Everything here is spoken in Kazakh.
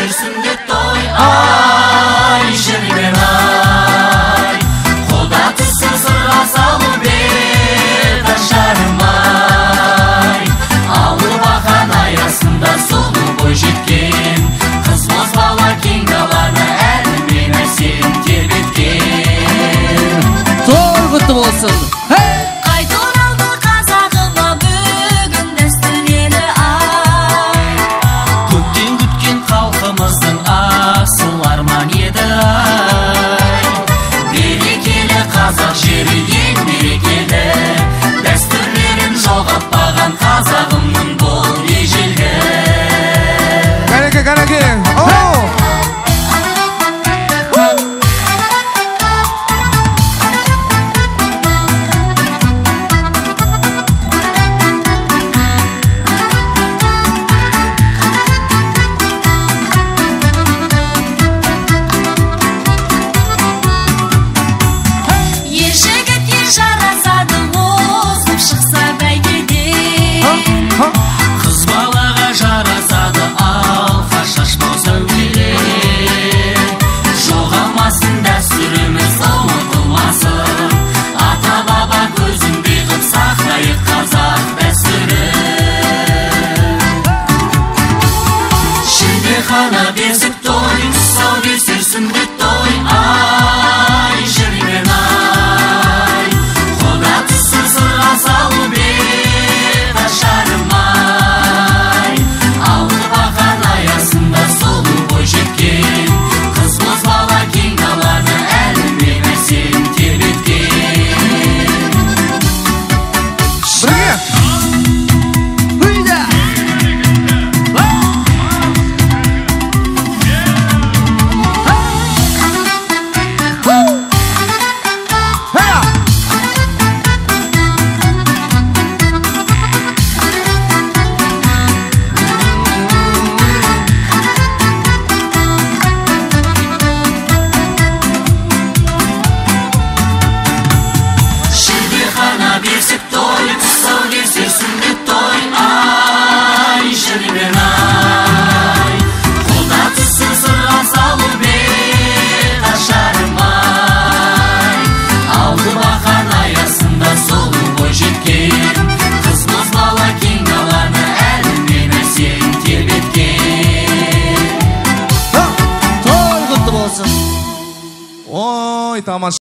sürsün de toy. Ay şeriben ay, koda tutsun sırra salı bir taşarım ay. Alı bakan ayasında solu boy jetken, kız boz bala kengalarına ermemesin terbetken. Toy kutlu olsun. Hey! Kazak jeri en merekeli, dasturlarin jo'g'atmagan Qazog'imning bol ejildi. Qaraka, oh! Kız balaga jarasады alfa шашмау сәулелі, жоғалмасын дәстүріміз ұмытылмасын, ата баба көзіндей қып сақтайық қазақ дәстүрін. Шілдехана бесік той, тұсау сүрсін де той. Ай шермен ай, құда түсін сырға салу бет ашарым ай. Алды бақан аясында солу бой жеткен, қыз боз бала кенгаланы әлмемесен тербеткен. Бірге! Hıyda! Heya! Шілдехана бесік той, тұсау сүрсін де той. Ай шермен ай, құда түсін сырға салу бет ашарым ай. Алды бақан аясында солу бой жеткен, қыз боз бала кенгаланы әлмемесен тербеткен. Toy kutlu olsun. Oy, tamam.